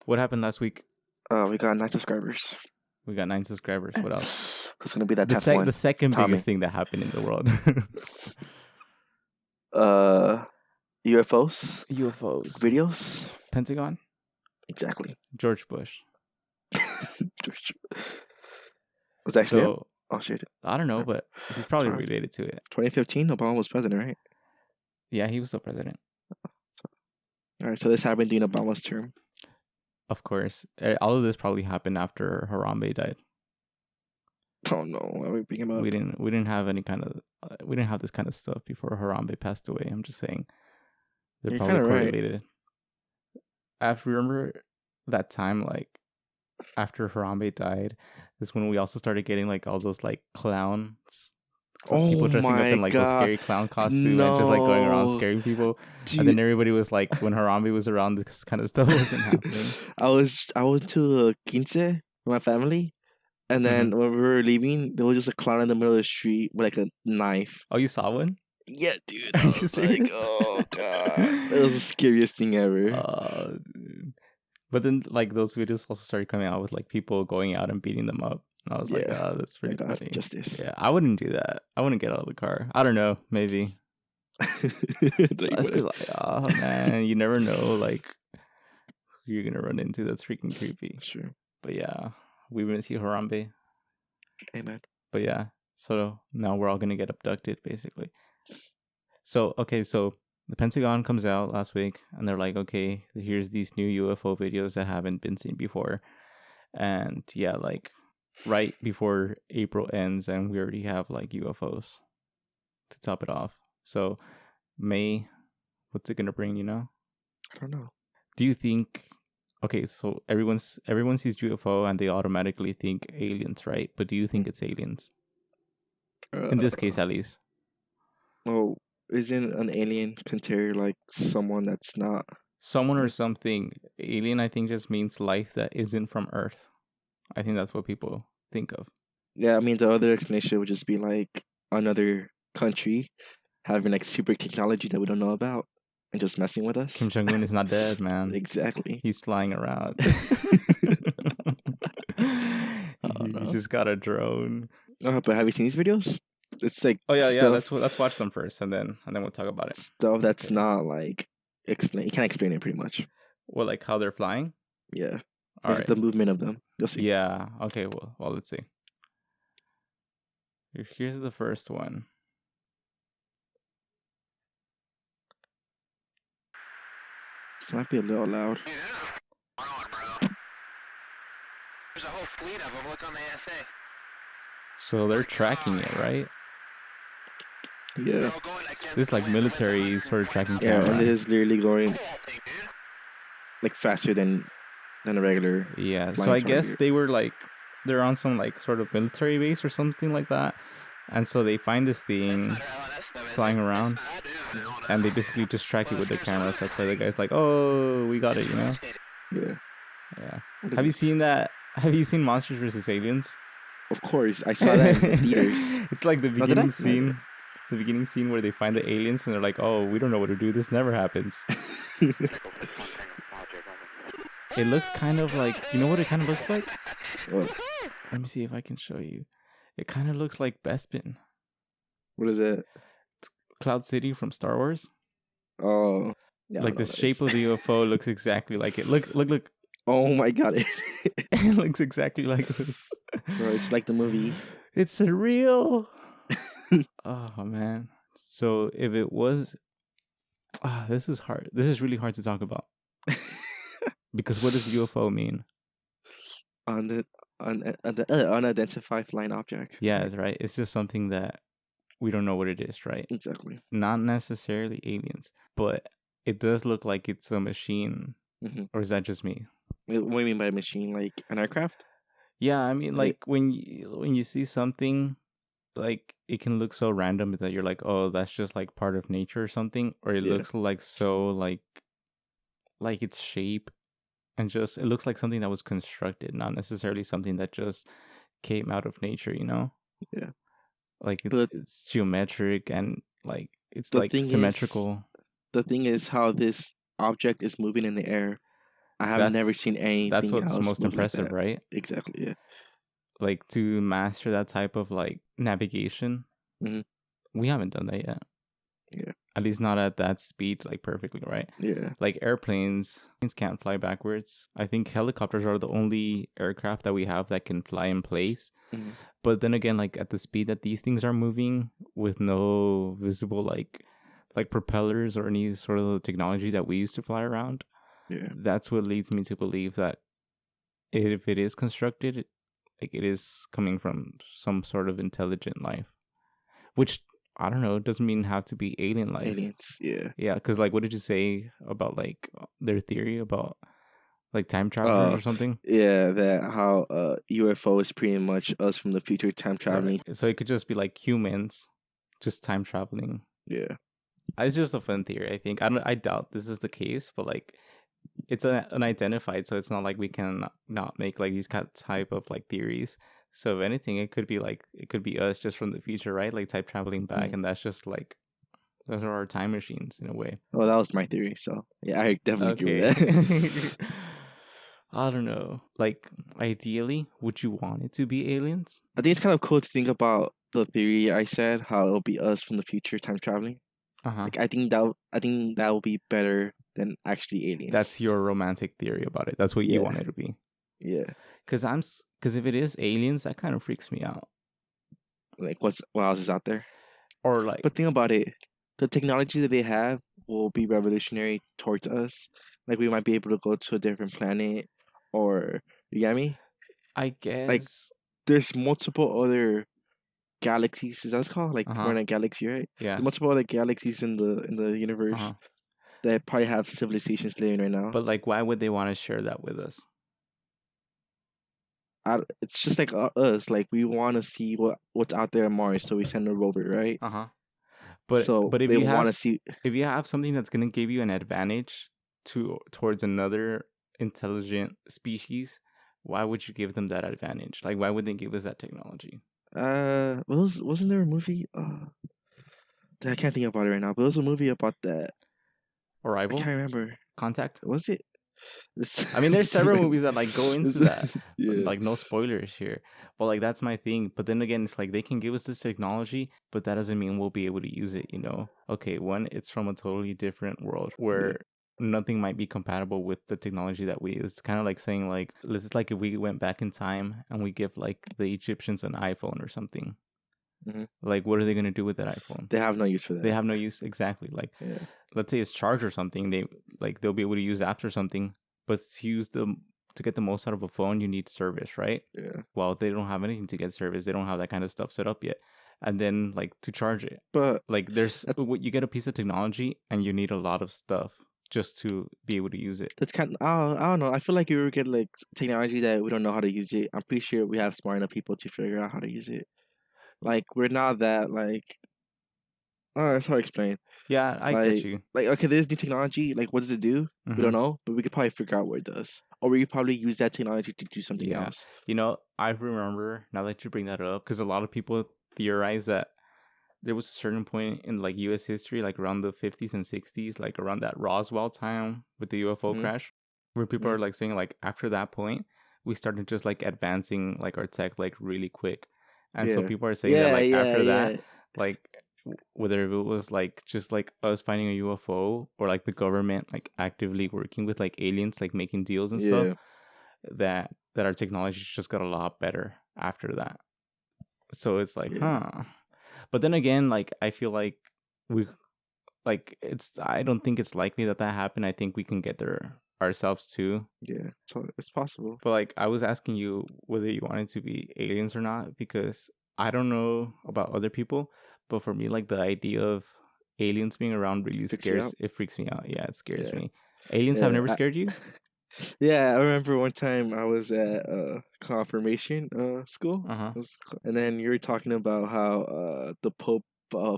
What happened last week? We got 9 subscribers. We got 9 subscribers. What else? Who's gonna be that The 10th one? the second Tommy. biggest thing that happened in the world. UFOs UFOs. videos. Pentagon. Exactly. George Bush. Was that actually it? So Oh shit. I don't know, but he's probably Sorry. related to it. 2015, Obama was president, right? Yeah, he was still president. All right, so this happened during Obama's term. Of course. All of this probably happened after Harambe died. Oh no, why are we bringing him up? We didn't have any kind of we didn't have this kind of stuff before Harambe passed away. I'm just saying they're You're probably kinda right. correlated. I remember that time, like after Harambe died, is when we also started getting like all those like clowns. People dressing up in like those scary clown costume and just like going around No. scaring people. Dude. And then everybody was like, when Harambe was around, this kind of stuff wasn't happening. I went to a quince with my family, and then when we were leaving, there was just a clown in the middle of the street with like a knife. Oh, you saw one? Yeah, dude. Are I you was like, serious? oh god, it was the scariest thing ever. Dude. But then like those videos also started coming out with like people going out and beating them up. And I was like, Yeah. oh, that's pretty God, funny. justice. Yeah, I wouldn't do that. I wouldn't get out of the car. I don't know, maybe. So that's because like, oh man, you never know like who you're gonna run into. That's freaking creepy. Sure. But yeah, we miss you, Harambe. Amen. But yeah, so now we're all gonna get abducted, basically. So okay, so the Pentagon comes out last week, and they're like, okay, here's these new UFO videos that haven't been seen before, and yeah, like right before April ends, and we already have like UFOs to top it off. So May, what's it gonna bring? You know? I don't know. Do you think? Okay, so everyone sees UFO and they automatically think aliens, right? But do you think it's aliens? In this case, at least. Oh, isn't an alien considered like someone that's not Someone or something. Alien, I think, just means life that isn't from Earth. I think that's what people think of. Yeah, I mean, the other explanation would just be like another country having like super technology that we don't know about and just messing with us. Kim Jong-un is not dead, man. Exactly. He's flying around. no. He's just got a drone. But have you seen these videos? It's like Oh yeah. stuff, Let's watch them first, and then we'll talk about it. stuff that's not like explain. You can't explain it pretty much. Well, like how they're flying. Yeah. All Like right. the movement of them. You'll see. Yeah. Okay. Well, let's see. Here's the first one. This might be a little loud. There's a whole fleet of them. Look on the ASA. So they're tracking it, right? Yeah. This is like military sort of tracking Yeah, camera. and it is literally going like faster than a regular. Yeah, so flying I guess target. they're on some like sort of military base or something like that. And so they find this thing flying around and they basically just track it with the cameras. That's why the guy's like, oh, we got it, you know? Yeah. Yeah. What is Have you this? seen that? Have you seen Monsters vs. Aliens? Of course, I saw that in the theaters. It's like the No, did I? beginning No, scene. The beginning scene where they find the aliens and they're like, oh, we don't know what to do. This never happens. It looks kind of like, you know what it kind of looks like? What? Let me see if I can show you. It kind of looks like Bespin. What is it? Cloud City from Star Wars. Oh, yeah, I Like know the what that shape is. of the UFO looks exactly like it. Look. Oh my god! It looks exactly like this. Bro, it's like the movie. It's surreal. Oh man. So if it was, this is hard. This is really hard to talk about because what does UFO mean? Unidentified flying object. Yeah, it's right. It's just something that we don't know what it is, right? Exactly. Not necessarily aliens, but it does look like it's a machine. Mhm. Or is that just me? What do you mean by machine? Like an aircraft? Yeah, I mean, Like- like when you see something, like it can look so random that you're like, oh, that's just like part of nature or something, or it Yeah. looks like so like its shape, and just it looks like something that was constructed, not necessarily something that just came out of nature, you know? Yeah. Like But- it's geometric and like it's The like thing is- symmetrical. The thing is how this object is moving in the air. I have never That's seen anything that's what's else most move like impressive, that. right? Exactly. Yeah. Like to master that type of like navigation. Mhm. We haven't done that yet. Yeah. At least not at that speed, like perfectly, right? Yeah. Like airplanes can't fly backwards. I think helicopters are the only aircraft that we have that can fly in place. Mhm. But then again, like at the speed that these things are moving with no visible like propellers or any sort of technology that we used to fly around, Yeah. that's what leads me to believe that if it is constructed, like it is coming from some sort of intelligent life, which I don't know, doesn't mean have to be alien life. Aliens. Yeah. Yeah, because like, what did you say about like their theory about like time travelers or something? Yeah, that how UFO is pretty much us from the future time traveling. Right. So it could just be like humans, just time traveling. Yeah. It's just a fun theory, I think. I doubt this is the case, but like, it's unidentified, so it's not like we can not make like these type of like theories. So if anything, it could be us just from the future, right? Like time traveling back, and that's just like those are our time machines in a way. Oh, that was my theory. So yeah, I definitely agree with Okay. that. I don't know. Like, ideally, would you want it to be aliens? I think it's kind of cool to think about the theory I said, how it'll be us from the future time traveling. Uh-huh. Like I think that will be better than actually aliens. That's your romantic theory about it. That's what you want it to be. Yeah. Because if it is aliens, that kind of freaks me out. Like what else is out there? Or like, But think about it. The technology that they have will be revolutionary towards us. Like we might be able to go to a different planet, or you get me? I guess. There's multiple other galaxies. Is that what it's called? Like we're in a galaxy, right? Yeah. There's multiple other galaxies in the universe that probably have civilizations living right now. But like, why would they want to share that with us? It's just like us. Like we want to see what's out there on Mars, so we send a rover, right? But so if they you want have to see, if you have something that's gonna give you an advantage towards another intelligent species, why would you give them that advantage? Like, why would they give us that technology? wasn't there a movie? I can't think about it right now. But there was a movie about that. Arrival? I can't remember. Contact? Was it? I mean, there's several movies that like go into that. Yeah. Like, no spoilers here. But like, that's my thing. But then again, it's like they can give us this technology, but that doesn't mean we'll be able to use it, you know? Okay, one, it's from a totally different world where nothing might be compatible with the technology that we use. It's kind of like saying like, it's like if we went back in time and we give like the Egyptians an iPhone or something. Like, what are they going to do with that iPhone? They have no use for that. They have no use. Exactly. Like, let's say it's charged or something. They'll be able to use apps or something, but to get the most out of a phone, you need service, right? Yeah. Well, they don't have anything to get service. They don't have that kind of stuff set up yet. And then like to charge it. But like you get a piece of technology and you need a lot of stuff just to be able to use it. That's kind of, I don't know. I feel like if we get like technology that we don't know how to use it, I'm pretty sure we have smart enough people to figure out how to use it. Like we're not that like. It's hard to explain. Yeah, I get you. Like, okay, there's new technology. Like, what does it do? We don't know, but we could probably figure out what it does, or we could probably use that technology to do something else. You know, I remember now that you bring that up, because a lot of people theorize that there was a certain point in like U.S. history, like around the 50s and 60s, like around that Roswell time with the UFO crash, where people are like saying like after that point we started just like advancing like our tech like really quick, and so people are saying that like after that, like whether it was like just like us finding a UFO or like the government like actively working with like aliens, like making deals and stuff, that our technology just got a lot better after that. So it's like, but then again, like I feel like I don't think it's likely that happened. I think we can get there ourselves too. Yeah, so it's possible. But like I was asking you whether you wanted to be aliens or not, because I don't know about other people, but for me, like the idea of aliens being around really freaks me out. Yeah, it scares me. Aliens have never scared you? Yeah, I remember one time I was at confirmation school, and then you were talking about how the Pope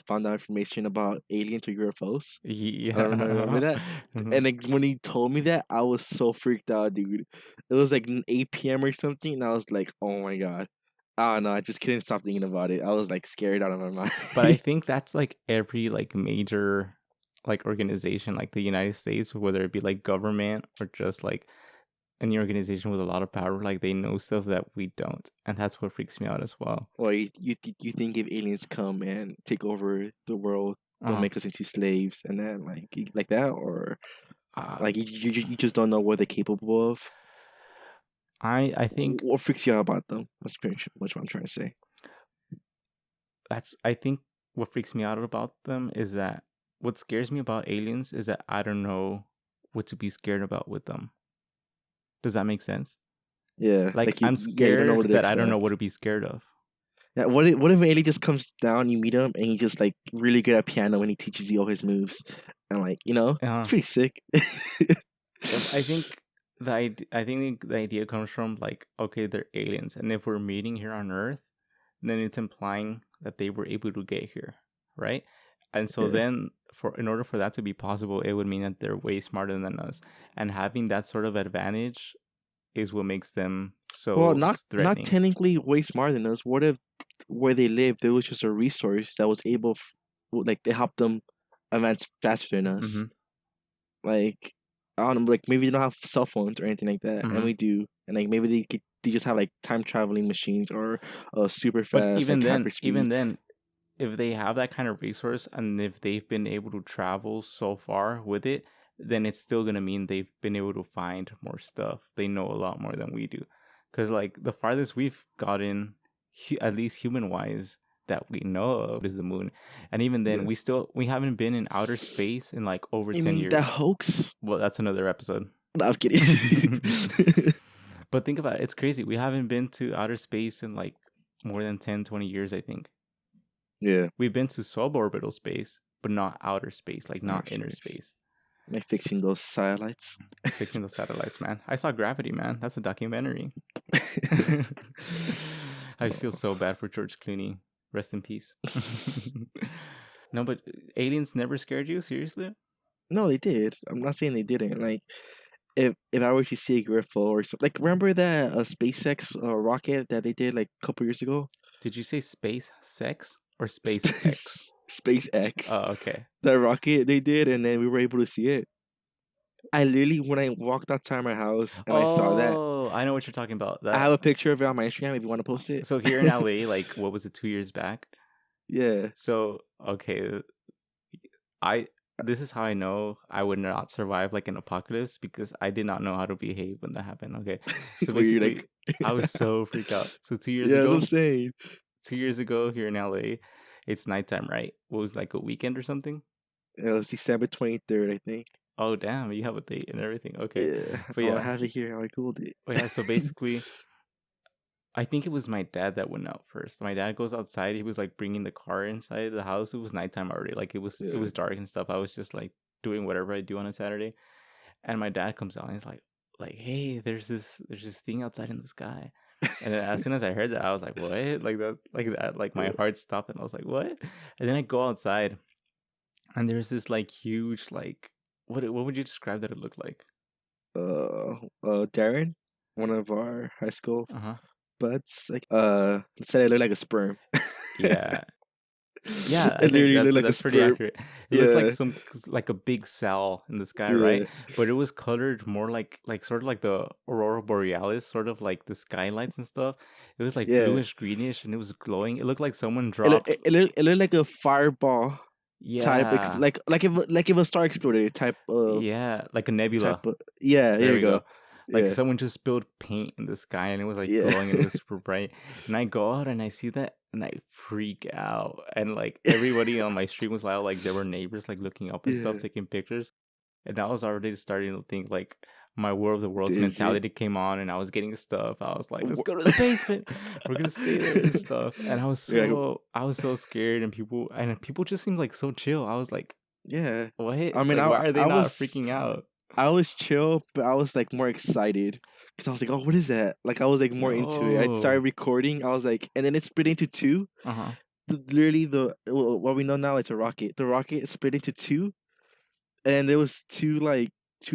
found out information about aliens or UFOs. Yeah, I don't know, remember that? And like when he told me that, I was so freaked out, dude. It was like 8 p.m. or something, and I was like, "Oh my god." I don't know. I just couldn't stop thinking about it. I was like scared out of my mind. But I think that's like every like major like organization like the United States, whether it be like government or just like any organization with a lot of power, like they know stuff that we don't, and that's what freaks me out as well. Or you think if aliens come and take over the world, they'll make us into slaves, and then like that, or like you just don't know what they're capable of? I think what freaks you out about them? That's pretty much what I'm trying to say. I think what freaks me out about them is that what scares me about aliens is that I don't know what to be scared about with them. Does that make sense? Yeah. Like I'm scared that I don't know what to be scared of. Yeah, what if an alien just comes down, you meet him, and he's just like really good at piano and he teaches you all his moves, and like it's pretty sick. I think the idea comes from like, okay, they're aliens, and if we're meeting here on Earth, then it's implying that they were able to get here, right? And so then in order for that to be possible, it would mean that they're way smarter than us, and having that sort of advantage is what makes them so not technically way smarter than us. What if where they live there was just a resource that was able like they helped them advance faster than us? Like I don't know, like maybe they don't have cell phones or anything like that, and we do, and like maybe they just have like time traveling machines or super fast. But even then, if they have that kind of resource and if they've been able to travel so far with it, then it's still gonna mean they've been able to find more stuff. They know a lot more than we do, because like the farthest we've gotten, at least human wise, that we know of is the moon, and even then we haven't been in outer space in like over 10 years. That hoax? Well, that's another episode. No, I'm kidding. But think about it, it's crazy. We haven't been to outer space in like more than 10-20 years, I think. Yeah, we've been to suborbital space, but not outer space, like not inner space. Like fixing those satellites. Fixing those satellites, man. I saw Gravity, man. That's a documentary. I feel so bad for George Clooney. Rest in peace. No, but aliens never scared you? Seriously? No, they did. I'm not saying they didn't. Like, if I were to see a UFO or something, like remember that SpaceX rocket that they did like a couple years ago? Did you say space sex or SpaceX? SpaceX. Oh, okay. That rocket they did, and then we were able to see it. I literally, when I walked outside my house and I saw that. Oh, I know what you're talking about. I have a picture of it on my Instagram if you want to post it. So here in LA, like, what was it, 2 years back? Yeah. So, okay, this is how I know I would not survive like an apocalypse, because I did not know how to behave when that happened. Okay, so basically, I was so freaked out. So 2 years ago, that's what I'm saying. 2 years ago here in LA, it's nighttime, right? What was like a weekend or something? It was December 23rd, I think. Oh damn, you have a date and everything. Okay, yeah, but yeah, I have it here. I googled it. Oh yeah, so basically, I think it was my dad that went out first. My dad goes outside. He was like bringing the car inside the house. It was nighttime already. Like it was dark and stuff. I was just like doing whatever I do on a Saturday, and my dad comes out and he's like, hey, there's this thing outside in the sky. And then as soon as I heard that, I was like, what? Like that, like my heart stopped, and I was like, what? And then I go outside, and there's this like huge like what would you describe that it looked like? Darren, one of our high school buds, like said it looked like a sperm. Yeah. Yeah, it literally looked like that's a pretty sperm. accurate. It looks like a big cell in the sky, right? But it was colored more like sort of like the aurora borealis, sort of like the skylights and stuff. It was like bluish greenish, and it was glowing. It looked like someone dropped. It looked like a fireball. Yeah, type if a star exploded type. Like a nebula. There you go. Like someone just spilled paint in the sky, and it was like glowing, and it was super bright. And I go out and I see that, and I freak out. And like everybody on my street was loud, like there were neighbors like looking up and stuff, taking pictures. And I was already starting to think like my War of the Worlds mentality came on, and I was getting stuff. I was like, let's go to the basement. We're gonna stay there and stuff. And I was so scared, and people just seemed like so chill. I was like, what? I mean, like, why are they not freaking out? I was chill, but I was like more excited because I was like, oh, what is that? Like I was like more into it. I started recording. I was like, and then it split into two. Literally, what we know now, it's a rocket. The rocket split into two, and there was two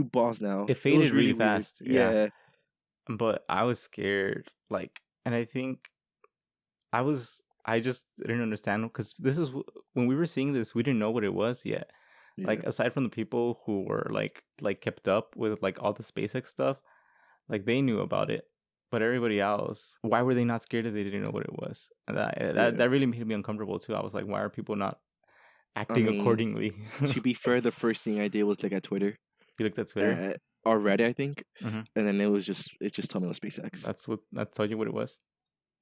balls now. It faded really fast. Yeah. But I was scared. Like, and I think I just didn't understand, because this is when we were seeing this, we didn't know what it was yet. Yeah. Like aside from the people who were like kept up with like all the SpaceX stuff, like they knew about it. But everybody else, why were they not scared if they didn't know what it was? And that really made me uncomfortable too. I was like, why are people not acting accordingly? To be fair, the first thing I did was look at Twitter. You looked at Twitter? Or Reddit, I think. Mm-hmm. And then it just told me it was SpaceX. That told you what it was?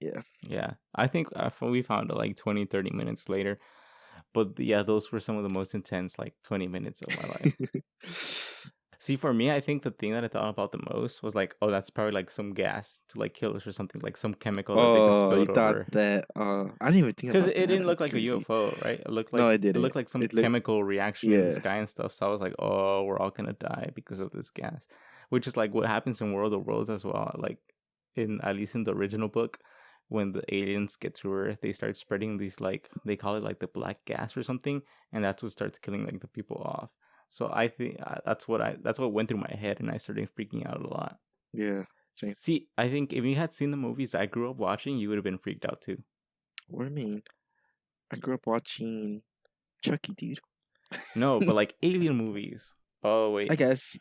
Yeah. Yeah. I think we found it like 20, 30 minutes later. But yeah, those were some of the most intense like 20 minutes of my life. See, for me, I think the thing that I thought about the most was like, oh, that's probably like some gas to like kill us or something, like some chemical that they just spilled over. That I didn't even think about that. Because it didn't look like a UFO, right? It looked like no, it didn't. It looked like some chemical reaction in the sky and stuff. So I was like, oh, we're all gonna die because of this gas, which is like what happens in World of Worlds as well. Like at least in the original book, when the aliens get to Earth, they start spreading these like they call it like the black gas or something, and that's what starts killing like the people off. So I think that's what went through my head, and I started freaking out a lot. Yeah. Same. See, I think if you had seen the movies I grew up watching, you would have been freaked out too. What do you mean? I grew up watching Chucky, dude. No, but like alien movies. Oh wait. I guess.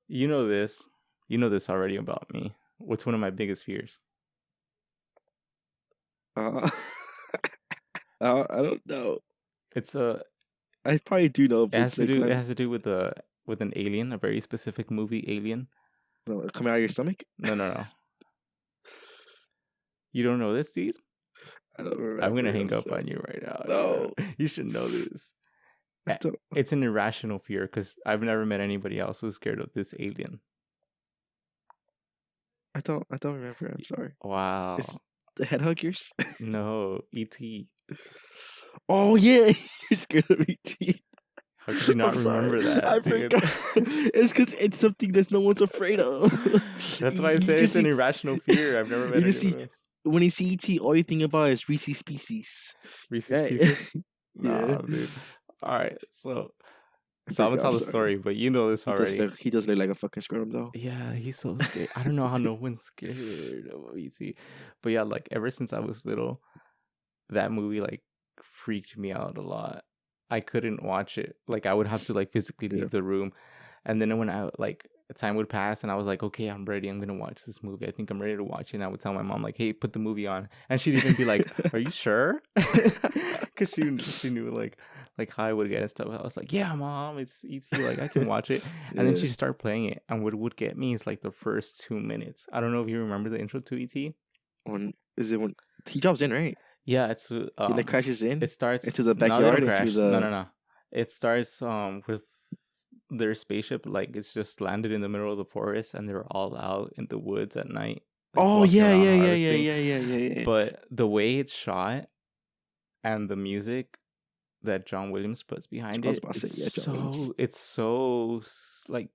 You know this. You know this already about me. What's one of my biggest fears? I don't know. It's I probably do know. It has to do with an alien, a very specific movie, Alien. No, coming out of your stomach? No. You don't know this, dude? I don't remember. I'm gonna hang up on you right now. No, you should know this. It's an irrational fear because I've never met anybody else who's scared of this alien. I don't remember. I'm sorry. Wow. It's the headhuggers? No, E.T. Oh yeah, you're scared of E.T. How could you not remember that? I forgot. It's because it's something that no one's afraid of. That's why I say it's an irrational fear. I've never met anyone else. When you see E.T., all you think about is Reese's Pieces. Reese's Pieces? Yeah. Nah, dude. All right, so I'm gonna tell the story, but you know this already. He does look like a fucking scrotum, though. Yeah, he's so scared. I don't know how no one's scared of E.T. But yeah, like ever since I was little, that movie like freaked me out a lot. I couldn't watch it. Like I would have to like physically leave the room, and then when I like time would pass and I was like, okay, I'm ready. I'm gonna watch this movie. I think I'm ready to watch it. And I would tell my mom like, hey, put the movie on, and she'd even be like, are you sure? Because she knew like how I would get and stuff. I was like, yeah, mom, it's E.T. Like I can watch it. And then she'd start playing it, and what would get me is like the first 2 minutes. I don't know if you remember the intro to E.T. When he drops in, right? Yeah, it's he like crashes in. It starts into the backyard. No. It starts with their spaceship. Like it's just landed in the middle of the forest, and they're all out in the woods at night. Like, oh yeah. But the way it's shot and the music that John Williams puts behind it, it's so like.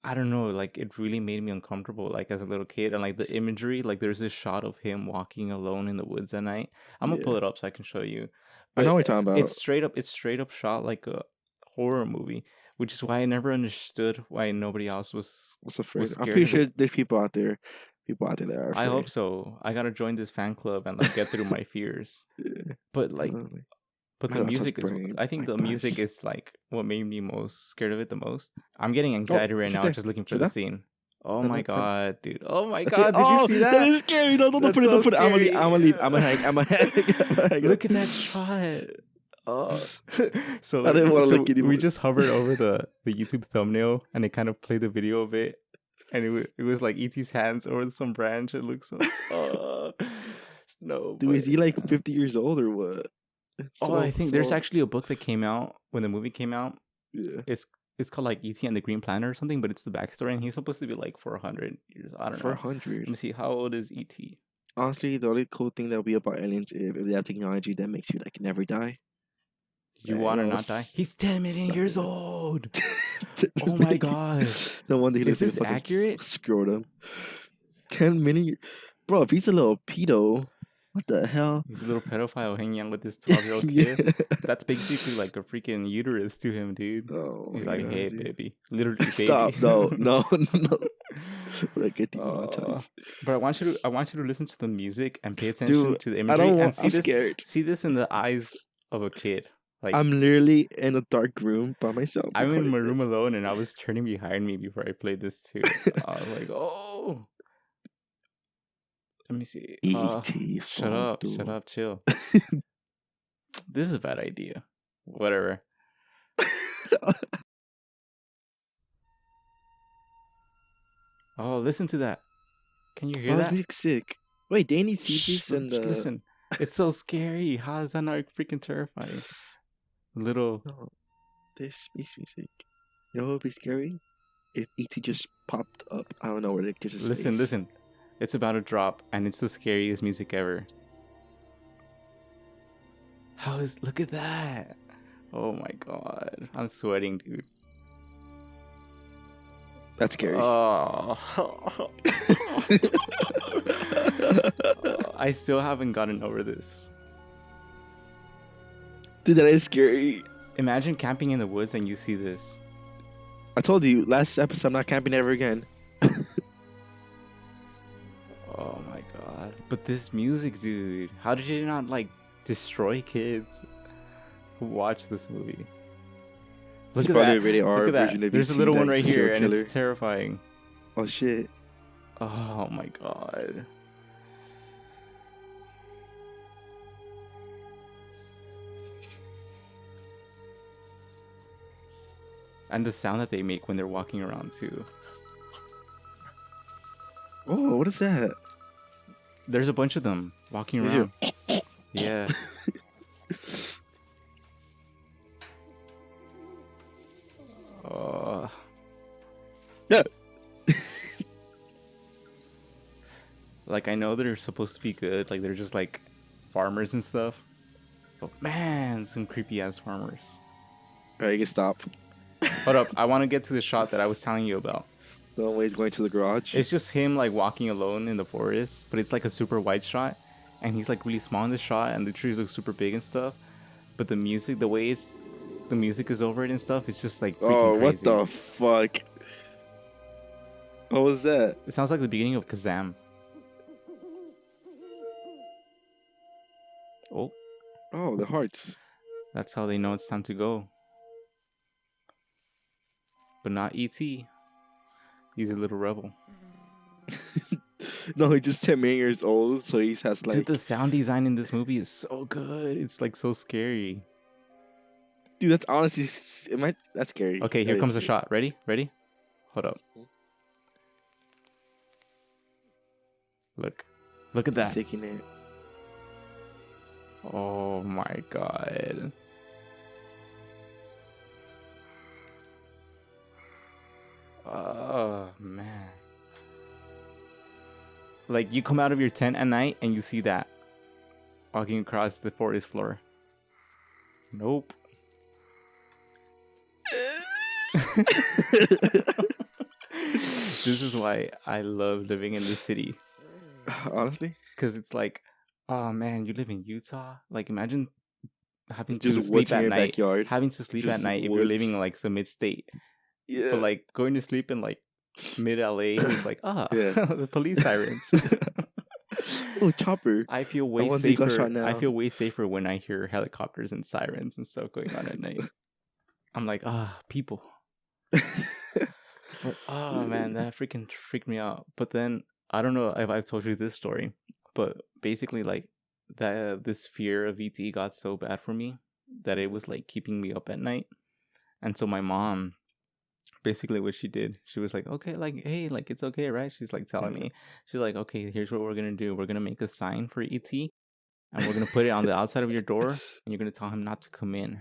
I don't know, like it really made me uncomfortable, like as a little kid, and like the imagery, like there's this shot of him walking alone in the woods at night. I'm gonna pull it up so I can show you. But I know what you're talking about. It's straight up shot like a horror movie, which is why I never understood why nobody else was afraid. I'm pretty sure there's people out there that are afraid. I hope so. I gotta join this fan club and like get through my fears. But like. But the music is, I think the music is like what made me most scared of it the most. I'm getting anxiety right now just looking for the scene. Oh my god, dude. Oh my god, did you see that? That is scary. No, don't put it. I'm gonna leave. I'm gonna hang. Look at that shot. Oh. So, I didn't want to look anymore. We just hovered over the YouTube thumbnail and it kind of played the video of it. And it was like E.T.'s hands over some branch. It looks so... no. Dude, is he like 50 years old or what? I think there's actually a book that came out when the movie came out. Yeah. It's called like E.T. and the Green Planet or something, but it's the backstory, and he's supposed to be like 400 years. I don't know. 400. Let me see. How old is E.T.? Honestly, the only cool thing that would be about aliens if they have technology that makes you like never die. You want to not die? He's 10 million years old. Oh my god. No wonder he is this accurate? Scrotum. 10 million. Bro, if he's a little pedo. What the hell? He's a little pedophile hanging out with this 12-year-old kid. That's basically like a freaking uterus to him, dude. Oh, he's like, hey, dude. Baby. Literally, baby. Stop. No. Like, get demonetized. But I want you to listen to the music and pay attention to the imagery. I'm scared. See this in the eyes of a kid. Like I'm literally in a dark room by myself. I'm in my recording room this. alone, and I was turning behind me before I played this too. I was like, oh. Let me see. E.T. Shut up, chill. This is a bad idea. Whatever. Oh, listen to that. Can you hear Oh, this that? music's sick. Wait, they need CDs Shh, and the... listen. It's so scary. How is that not freaking terrifying? Little. No, this space music. You know what would be scary? If E.T. just popped up out of nowhere, like, just Listen, space. listen. It's about to drop, and it's the scariest music ever. Look at that. Oh my god. I'm sweating, dude. That's scary. Oh. I still haven't gotten over this. Dude, that is scary. Imagine camping in the woods and you see this. I told you, last episode, I'm not camping ever again. Oh my god. But this music, dude. How did it not, like, destroy kids who watch this movie? Look at that. Rated R Look at that. version of There's a E.T. little one that's right a serial here, and killer. it's terrifying. Oh, shit. Oh my god. And the sound that they make when they're walking around too. Oh, what is that? There's a bunch of them walking Did around. you- Yeah. Yeah. Like, I know they're supposed to be good. Like, they're just like farmers and stuff. But man, some creepy ass farmers. Alright, you can stop. Hold up, I want to get to the shot that I was telling you about. The one way he's going to the garage. It's just him like walking alone in the forest, but it's like a super wide shot, and he's like really small in the shot, and the trees look super big and stuff. But the music, the way the music is over it and stuff, it's just like freaking Oh, what crazy. the fuck? What was that? It sounds like the beginning of Kazam. Oh, Oh, the hearts. that's how they know it's time to go. But not E.T. He's a little rebel. No, he's just 10 million years old, so he has like... Dude, the sound design in this movie is so good. It's like so scary. Dude, that's honestly... That's scary. Okay, here That comes is the shot. Ready? Ready? Hold up. Look. Look at that. Sticking it. Oh my god. Oh man. Like, you come out of your tent at night and you see that walking across the forest floor. Nope. This is why I love living in the city. Honestly? Because it's like, oh man, you live in Utah? Like, imagine having to Just sleep woods in at your night. backyard. Having to sleep at Just night if you're living woods. in like some mid-state. Yeah. But like going to sleep in like mid-LA, it's like, Yeah. the police sirens. Oh, chopper. I feel way want the gunshot safer. I now. feel way safer when I hear helicopters and sirens and stuff going on at night. I'm like, people. But, oh man, that freaking freaked me out. But then I don't know if I've told you this story, but basically like that this fear of ET got so bad for me that it was like keeping me up at night. And so my mom, basically what she did, she was like, okay, like, hey, like, it's okay, right? She's like telling me, she's like, okay, here's what we're gonna do. We're gonna make a sign for ET, and we're gonna put it on the outside of your door, and you're gonna tell him not to come in.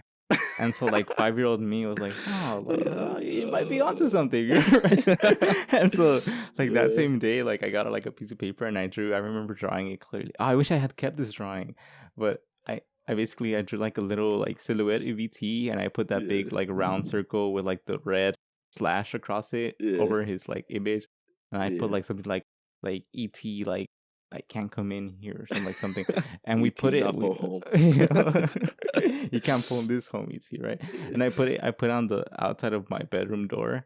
And so like 5-year-old me was like, oh, like, you might be onto something. You're right. And so like that same day, like I got like a piece of paper and I remember drawing it clearly. Oh, I wish I had kept this drawing, but I basically drew like a little like silhouette of ET, and I put that big like round circle with like the red slash across it over his like image, and I put like something like ET like I can't come in here or something, and we put it. Home. You can't phone this home, ET, right? And I put on the outside of my bedroom door,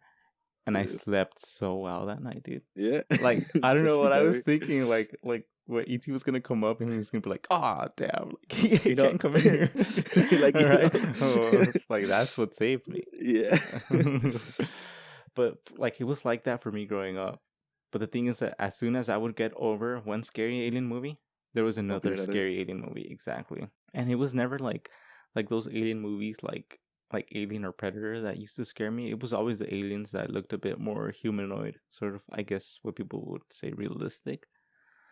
and I slept so well that night, dude. Yeah. Like I don't know what I was thinking. Like what ET was gonna come up and he was gonna be like, "Ah, damn, like he know- can't come in here." Like, All right, know. like that's what saved me. Yeah. But like it was like that for me growing up. But the thing is that as soon as I would get over one scary alien movie, there was another scary alien movie, exactly. And it was never like those alien movies like Alien or Predator that used to scare me. It was always the aliens that looked a bit more humanoid, sort of, I guess what people would say realistic.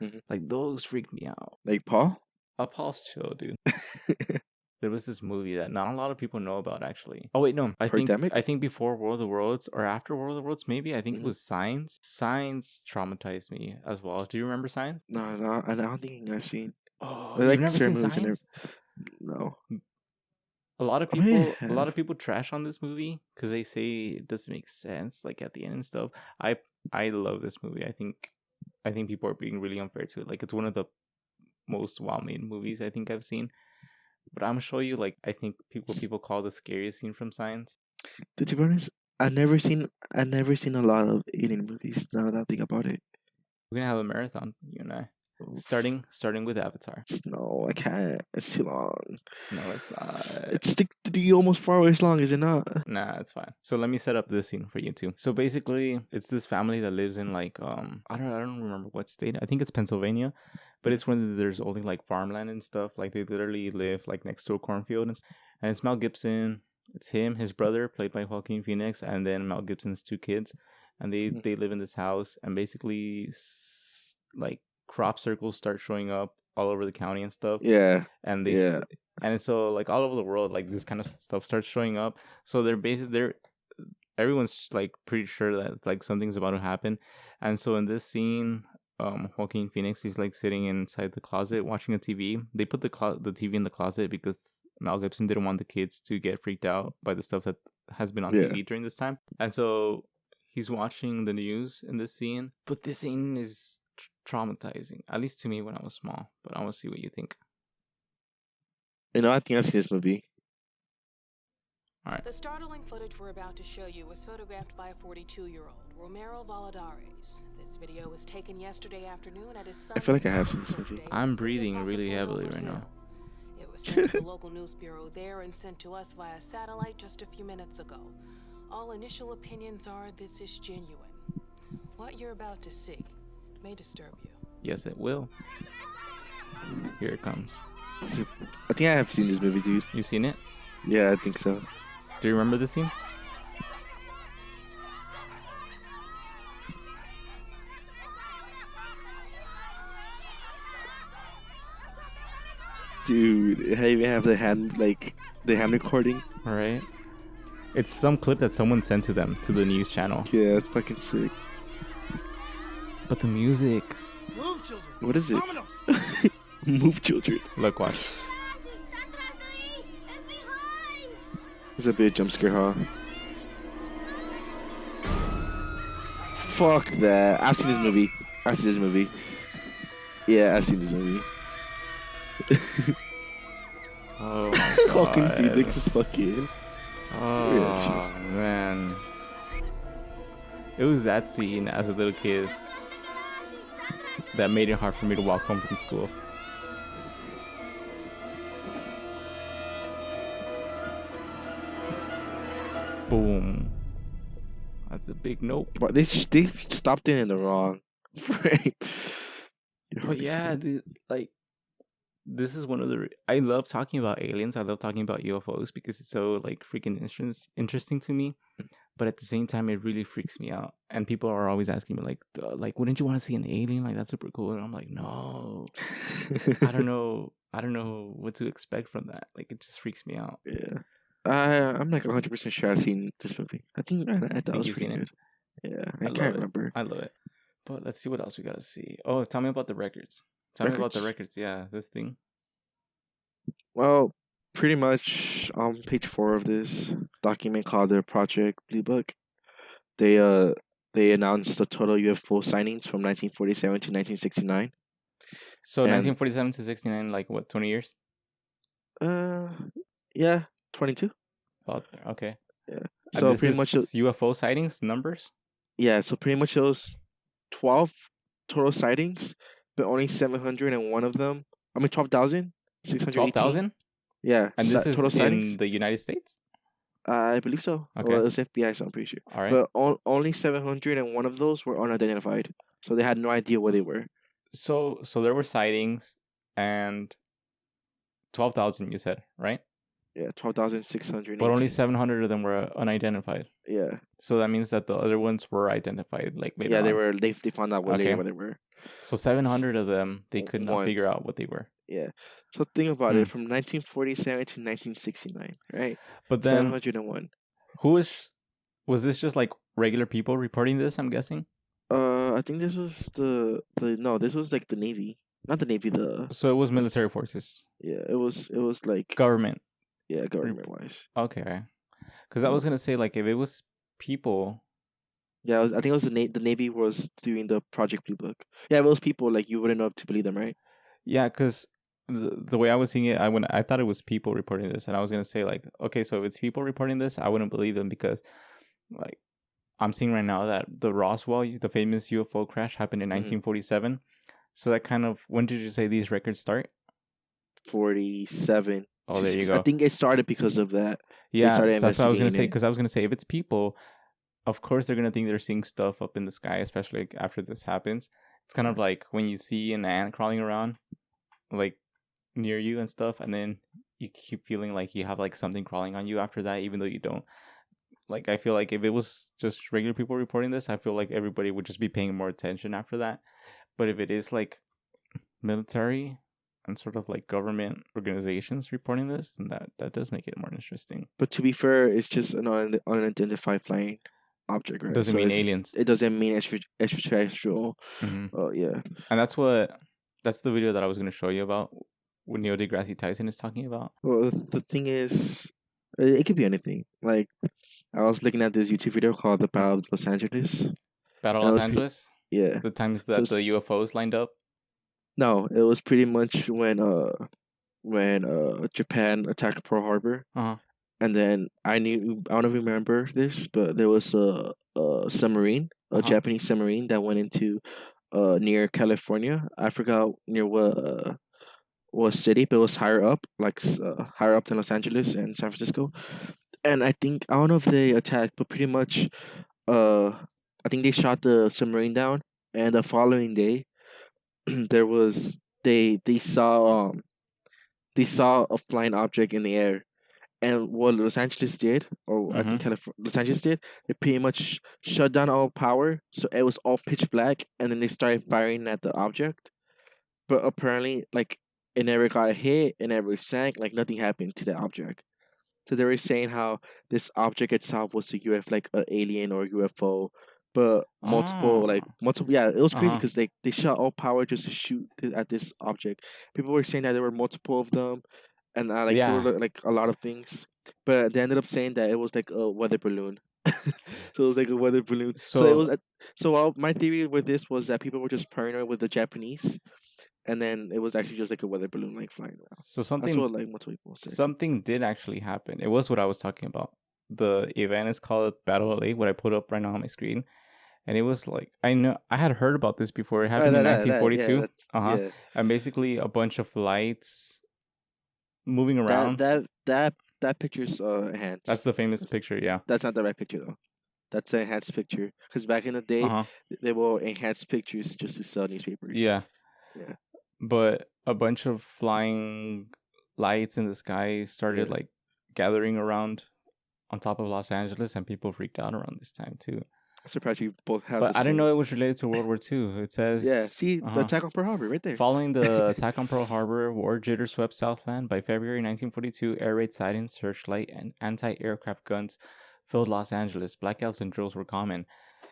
Mhm. Like those freaked me out. Like Paul? Paul's chill, dude. There was this movie that not a lot of people know about, actually. Oh wait, no. I think before War of the Worlds or after War of the Worlds, maybe. I think it was Signs. Signs traumatized me as well. Do you remember Signs? No, I don't think I've seen. Oh, I you've like never seen certain movies Signs? No. A lot of I may people, a lot have. of people trash on this movie because they say it doesn't make sense, like at the end and stuff. I love this movie. I think people are being really unfair to it. Like it's one of the most well-made movies I think I've seen. But I'm gonna show you, like, I think people call the scariest scene from Signs. To be honest, I've never seen a lot of alien movies. Now that I think about it. We're gonna have a marathon, you and I. Starting with Avatar. No, I can't. It's too long. No, it's not. It's 3 almost 4 hours long, is it not? Nah, it's fine. So let me set up this scene for you too. So basically, it's this family that lives in like I don't remember what state. I think it's Pennsylvania, but it's when there's only like farmland and stuff. Like they literally live like next to a cornfield, and it's Mel Gibson. It's him, his brother, played by Joaquin Phoenix, and then Mel Gibson's 2 kids, and they live in this house, and basically like crop circles start showing up all over the county and stuff. Yeah. And and so like all over the world, like this kind of stuff starts showing up. So everyone's like pretty sure that like something's about to happen. And so in this scene, Joaquin Phoenix, he's like sitting inside the closet watching a TV. They put the TV in the closet because Mel Gibson didn't want the kids to get freaked out by the stuff that has been on TV during this time. And so he's watching the news in this scene. But this scene is traumatizing, at least to me when I was small. But I want to see what you think. You know, I think I've seen this movie. All right. The startling footage we're about to show you was photographed by a 42-year-old, Romero Valadares. This video was taken yesterday afternoon at his son's... I feel like I have seen this movie. I'm breathing really heavily right now. It was sent to the local news bureau there and sent to us via satellite just a few minutes ago. All initial opinions are this is genuine. What you're about to see may disturb you. Yes, it will. Here it comes. I think I have seen this movie, dude. You've seen it? Yeah, I think so. Do you remember this scene? Dude, how you have the hand recording? All right. It's some clip that someone sent to them, to the news channel. Yeah, it's fucking sick. But the music. Move, children. What is it? Vámonos. Move, children. Look, watch. It's a bit of jump scare, huh? Fuck that. I've seen this movie. Yeah, I've seen this movie. Oh my god. Joaquin Phoenix is fucking... Oh, man. It was that scene as a little kid that made it hard for me to walk home from school. Boom. That's a big nope. But they stopped it in the wrong frame. But yeah, dude, like, this is one of the... I love talking about aliens. I love talking about UFOs because it's so, like, freaking interesting to me. But at the same time, it really freaks me out. And people are always asking me, like, wouldn't you want to see an alien? Like, that's super cool. And I'm like, no. I don't know what to expect from that. Like, it just freaks me out. Yeah. I'm like 100% sure I've seen this movie. I thought it was pretty good. Yeah, I can't remember. I love it. But let's see what else we gotta see. Oh, tell me about the records. Tell me about the records. Yeah, this thing. Well, pretty much on page 4 of this document called the Project Blue Book, they announced the total UFO sightings from 1947 to 1969. So 1947 to 69, like what, 20 years? Yeah, 22. Oh, okay. Yeah. So and pretty much UFO sightings numbers. Yeah, so pretty much those 12 total sightings, but only 701 of them. 12,618. 12,000? Yeah, And this is total in sightings. the United States? I believe so. Okay. Well, it was FBI, so I'm pretty sure. All right. But only 701 of those were unidentified, so they had no idea where they were. So there were sightings, and 12,000 you said, right? Yeah, 12,618. But only 700 of them were unidentified. Yeah. So that means that the other ones were identified, like later Yeah, they on. were. They found out later where they were. So 700 of them, they could not figure out what they were. Yeah. So think about it, from 1947 to 1969, right? But then 701. Was this just like regular people reporting this, I'm guessing? I think this was this was like the Navy. Not the Navy, So it was military forces. Yeah, it was like government. Yeah, government wise. Okay. Cuz I was going to say, like, if it was people. Yeah, I think it was the Navy was doing the Project Blue Book. Yeah, if it was people, like, you wouldn't know to believe them, right? Yeah, cuz the way I was seeing it, I thought it was people reporting this, and I was going to say, like, okay, so if it's people reporting this, I wouldn't believe them, because, like, I'm seeing right now that the Roswell, the famous UFO crash, happened in 1947. So that kind of, when did you say these records start? 47. Oh, there you go. I think it started because of that. Yeah, that's what I was going to say, because I was going to say, if it's people, of course they're going to think they're seeing stuff up in the sky, especially like after this happens. It's kind of like when you see an ant crawling around, like, near you and stuff, and then you keep feeling like you have like something crawling on you after that, even though you don't. Like, I feel like if it was just regular people reporting this, I feel like everybody would just be paying more attention after that. But if it is like military and sort of like government organizations reporting this, then that does make it more interesting. But to be fair, it's just an unidentified flying object, right? Doesn't mean aliens. It doesn't mean extraterrestrial. Mm-hmm. Yeah. And that's the video that I was going to show you about, what Neil deGrasse Tyson is talking about. Well, the thing is, it could be anything. Like, I was looking at this YouTube video called "The Battle of Los Angeles." Battle of Los Angeles? Yeah. The times that the UFOs lined up? No, it was pretty much when Japan attacked Pearl Harbor. Uh-huh. And then I don't know if you remember this, but there was a submarine, a Japanese submarine that went into near California. I forgot near what city, but it was higher up, like higher up than Los Angeles and San Francisco. And I don't know if they attacked, but pretty much, I think they shot the submarine down. And the following day, they saw a flying object in the air. And what Los Angeles did, or I think Los Angeles did, they pretty much shut down all power, so it was all pitch black, and then they started firing at the object. But apparently, like, it never got hit, it never sank, like, nothing happened to the object. So they were saying how this object itself was a UFO, like an alien or UFO, but multiple, yeah, it was crazy because they shut all power just to shoot at this object. People were saying that there were multiple of them. And there were like a lot of things, but they ended up saying that it was like a weather balloon. So it was like a weather balloon. So it was. My theory with this was that people were just paranoid with the Japanese, and then it was actually just like a weather balloon, like, flying around. So something. That's what, like, multiple people said. Something did actually happen. It was what I was talking about. The event is called Battle of LA, what I put up right now on my screen. And it was like, I had heard about this before. It happened in 1942. And basically a bunch of lights moving around. That picture's enhanced. That's the famous picture, yeah. That's not the right picture though. That's the enhanced picture. Because back in the day, they will enhance pictures just to sell newspapers. Yeah. Yeah. But a bunch of flying lights in the sky started like gathering around on top of Los Angeles, and people freaked out around this time too. I'm surprised you both have. But I didn't know it was related to World War II. It says, the attack on Pearl Harbor right there. Following the attack on Pearl Harbor, war jitters swept Southland. By February 1942, air raid sightings, searchlight, and anti-aircraft guns filled Los Angeles. Blackouts and drills were common.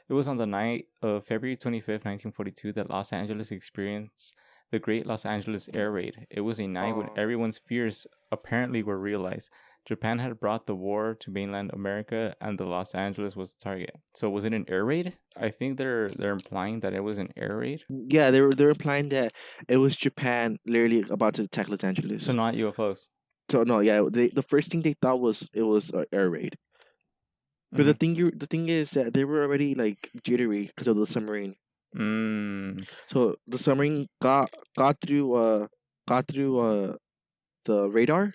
It was on the night of February 25th, 1942, that Los Angeles experienced the Great Los Angeles Air Raid. It was a night when everyone's fears apparently were realized. Japan had brought the war to mainland America, and the Los Angeles was the target. So was it an air raid? I think they're implying that it was an air raid. Yeah, they're implying that it was Japan literally about to attack Los Angeles. So not UFOs. So no, yeah, the first thing they thought was it was an air raid. But the thing is that they were already like jittery because of the submarine. So the submarine got through the radar,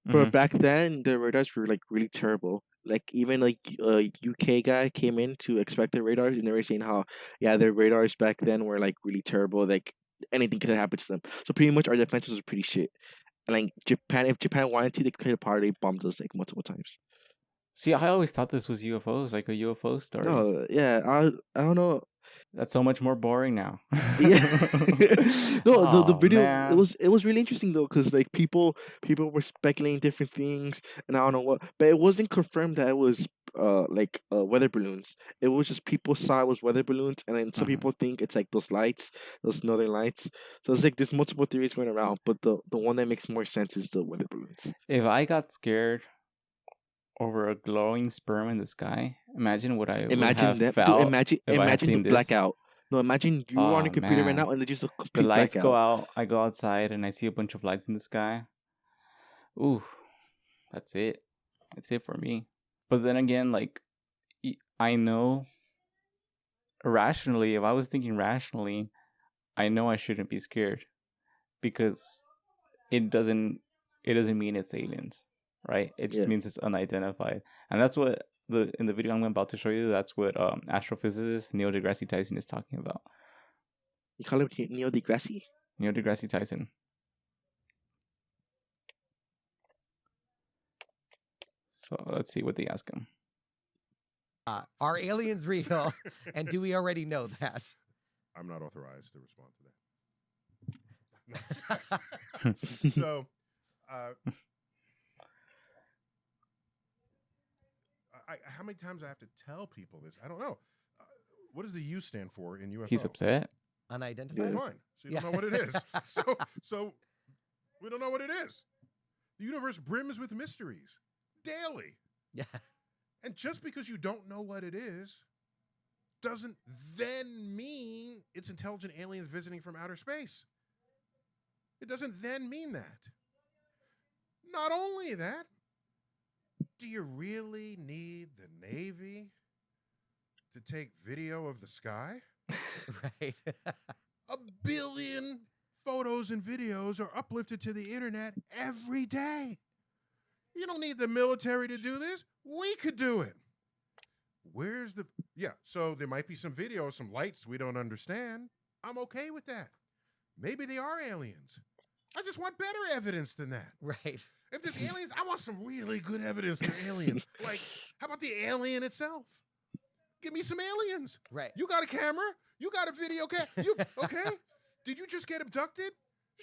but back then the radars were like really terrible. Like even like a UK guy came in to inspect the radars, and they were saying how their radars back then were like really terrible. Like anything could have happened to them. So pretty much our defenses were pretty shit. And like Japan, if Japan wanted to, they could have probably bombed us like multiple times. See, I always thought this was UFOs, like a UFO story. No, yeah, I don't know. That's so much more boring now. Yeah. No, the video man. it was really interesting though, because like people were speculating different things, and I don't know what, but it wasn't confirmed that it was weather balloons. It was just people saw it was weather balloons, and then some people think it's like those lights, those northern lights. So it's like there's multiple theories going around, but the one that makes more sense is the weather balloons. If I got scared over a glowing sperm in the sky, imagine what I would have felt. Dude, imagine the blackout. No, imagine you are on your computer right now and there's just a complete the lights blackout. go out. I go outside and I see a bunch of lights in the sky. Ooh, that's it. That's it for me. But then again, like, I know rationally, if I was thinking rationally, I know I shouldn't be scared because it doesn't mean it's aliens, right? It just means it's unidentified, and that's what in the video I'm about to show you. That's what astrophysicist Neil deGrasse Tyson is talking about. You call him Neil deGrasse? Neil deGrasse Tyson. So let's see what they ask him. Are aliens real? And do we already know that? I'm not authorized to respond to that. So, how many times I have to tell people this? I don't know. What does the U stand for in UFO? He's upset. Unidentified. Fine. So you don't know what it is. So we don't know what it is. The universe brims with mysteries daily. Yeah. And just because you don't know what it is doesn't then mean it's intelligent aliens visiting from outer space. It doesn't then mean that. Not only that, do you really need the Navy to take video of the sky? Right. 1 billion photos and videos are uplifted to the internet every day. You don't need the military to do this. We could do it. Where's the... Yeah, so there might be some videos, some lights we don't understand. I'm okay with that. Maybe they are aliens. I just want better evidence than that. Right. If there's aliens, I want some really good evidence they're aliens. Like, how about the alien itself? Give me some aliens. Right. You got a camera? You got a video camera? Okay? Did you just get abducted?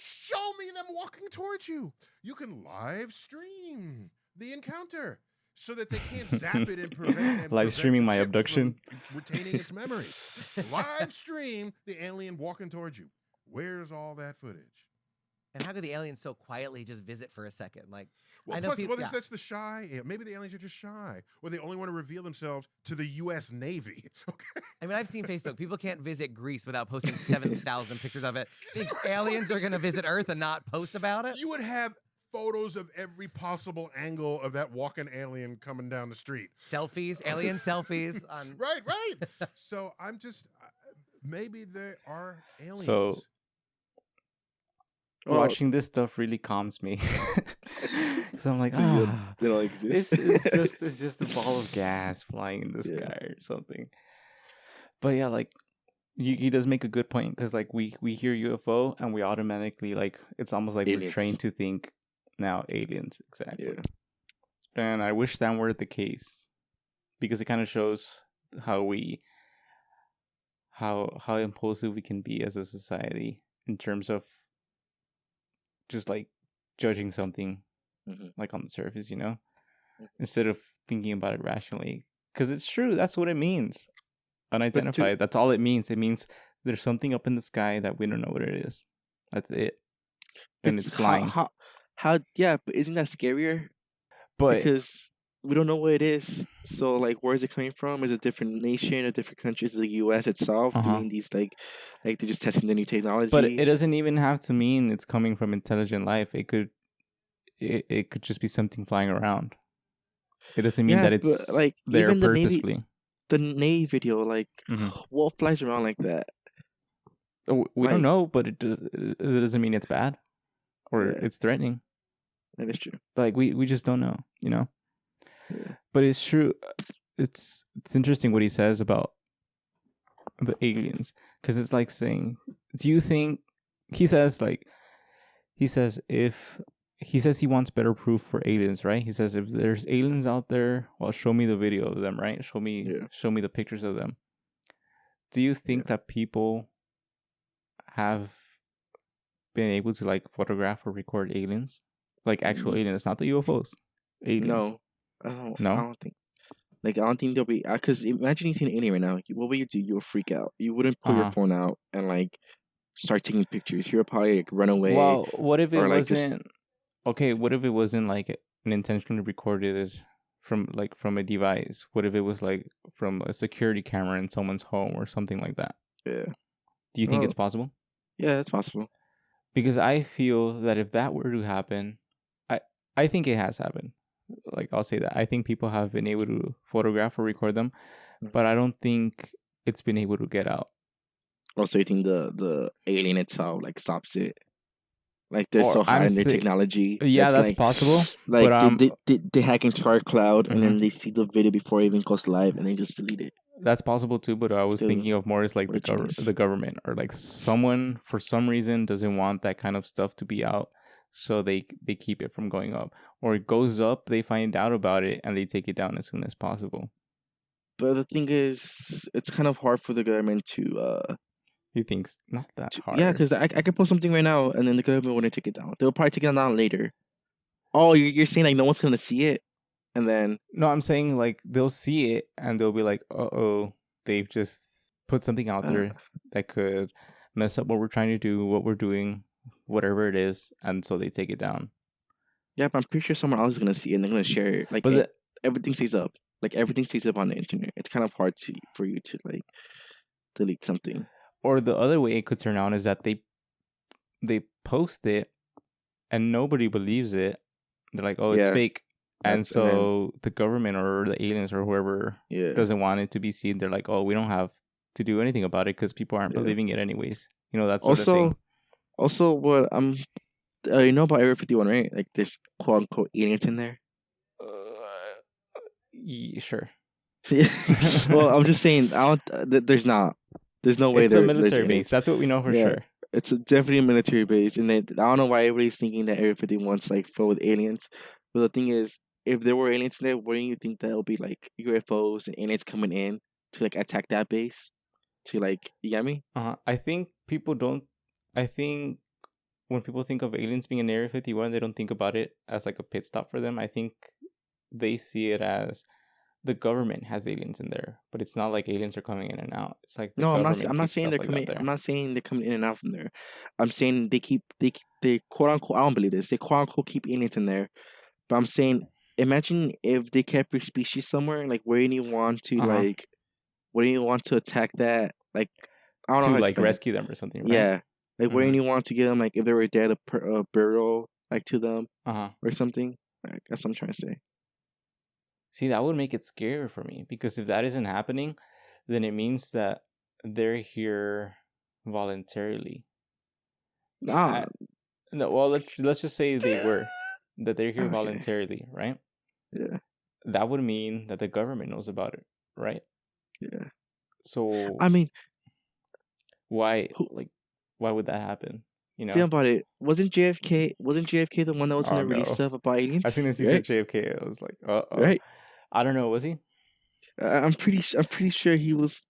Show me them walking towards you. You can live stream the encounter so that they can't zap it and prevent live streaming my abduction, retaining its memory. Just live stream the alien walking towards you. Where's all that footage? And how could the aliens so quietly just visit for a second? Like, well, I know plus, people, that's the shy. Maybe the aliens are just shy, or they only want to reveal themselves to the U.S. Navy. Okay. I mean, I've seen Facebook. People can't visit Greece without posting 7,000 pictures of it. Think aliens are going to visit Earth and not post about it? You would have photos of every possible angle of that walking alien coming down the street. Selfies, alien selfies. Right. So I'm just maybe there are aliens. So watching this stuff really calms me. So I'm like, they don't exist. It's just a ball of gas flying in the sky or something. But yeah, like he does make a good point, because like we hear UFO and we automatically, like, it's almost like aliens. We're trained to think now aliens, exactly. Yeah. And I wish that were the case, because it kind of shows how impulsive we can be as a society in terms of just like judging something like on the surface, instead of thinking about it rationally. Because it's true, that's what it means. Unidentified, that's all it means. It means there's something up in the sky that we don't know what it is. That's it. And it's flying. How but isn't that scarier? But because we don't know what it is. So like, where is it coming from? Is it a different nation, a different country? Is it the US itself doing these like they're just testing the new technology? But it doesn't even have to mean it's coming from intelligent life. It could just be something flying around. It doesn't mean that it's like there even purposefully. the Navy video, like, Mhm. what flies around like that? We don't Like, know, but it doesn't mean it's bad or yeah, it's threatening. that is true. Like we just don't know, you know. Yeah. But it's true. It's interesting what he says about the aliens, because it's like saying, do you think he says if he says he wants better proof for aliens, right? He says if there's aliens out there, well, show me the video of them, right? Show me the pictures of them. Do you think that people have been able to like photograph or record aliens, like actual aliens, not the UFOs? Aliens. No, I don't think. Like, I don't think there'll be. Because imagine you see an alien right now. Like, what would you do? You would freak out. You wouldn't pull your phone out and like start taking pictures. You'll probably like run away. Well, what if it like, wasn't? Okay, what if it wasn't like an intentionally recorded from a device? What if it was like from a security camera in someone's home or something like that? Yeah. Do you think it's possible? Yeah, it's possible. Because I feel that if that were to happen, I think it has happened. Like, I'll say that. I think people have been able to photograph or record them, but I don't think it's been able to get out. Also, you think the alien itself like stops it? Like, they're so high in their technology. Yeah, that's like, possible. Like, but, they hack into our cloud, and then they see the video before it even goes live, and they just delete it. That's possible too, but I was thinking of more as like the government, or like someone for some reason doesn't want that kind of stuff to be out, so they keep it from going up, or it goes up, they find out about it, and they take it down as soon as possible. But the thing is, it's kind of hard for the government to. He thinks not that hard. Yeah, because I could post something right now, and then the government wouldn't take it down. They'll probably take it down later. Oh, you're saying like no one's gonna see it, and then no, I'm saying like they'll see it and they'll be like, oh, they've just put something out there that could mess up what we're trying to do, what we're doing, whatever it is, and so they take it down. Yeah, but I'm pretty sure someone else is gonna see it and they're gonna share it. Like, everything stays up. Like, everything stays up on the internet. It's kind of hard for you to like delete something. Or the other way it could turn out is that they post it and nobody believes it. They're like, oh, it's fake. And so the government or the aliens or whoever doesn't want it to be seen. They're like, oh, we don't have to do anything about it because people aren't believing it anyways. You know, that sort of thing. Also, what you know about Area 51, right? Like, there's quote unquote aliens in there. Yeah, sure. Well, I'm just saying, there's not. There's no way. It's a military base. That's what we know for sure. It's definitely a military base, and I don't know why everybody's thinking that Area 51's like filled with aliens. But the thing is, if there were aliens in there, wouldn't you think that it'll be like UFOs and aliens coming in to like attack that base? To like, you get me? I think people don't. I think when people think of aliens being in Area 51, they don't think about it as like a pit stop for them. I think they see it as the government has aliens in there, but it's not like aliens are coming in and out. It's like I'm not saying they're coming. I'm not saying they're coming in and out from there. I'm saying they quote unquote. I don't believe this. They quote unquote keep aliens in there, but I'm saying, imagine if they kept your species somewhere. Like, where do you want to where do you want to attack that? Like, I don't know, like rescue them or something. Right? Yeah, like where do you want to get them? Like, if they were dead, a burial like to them or something. Like, that's what I'm trying to say. See, that would make it scarier for me, because if that isn't happening, then it means that they're here voluntarily. No, well, let's just say that they're here voluntarily, right? Yeah. That would mean that the government knows about it, right? Yeah. So I mean, why would that happen? You know, think about it. Wasn't JFK the one that was going to release stuff about aliens? As soon as he said JFK, I was like, right? I don't know. Was he? I'm pretty sure he was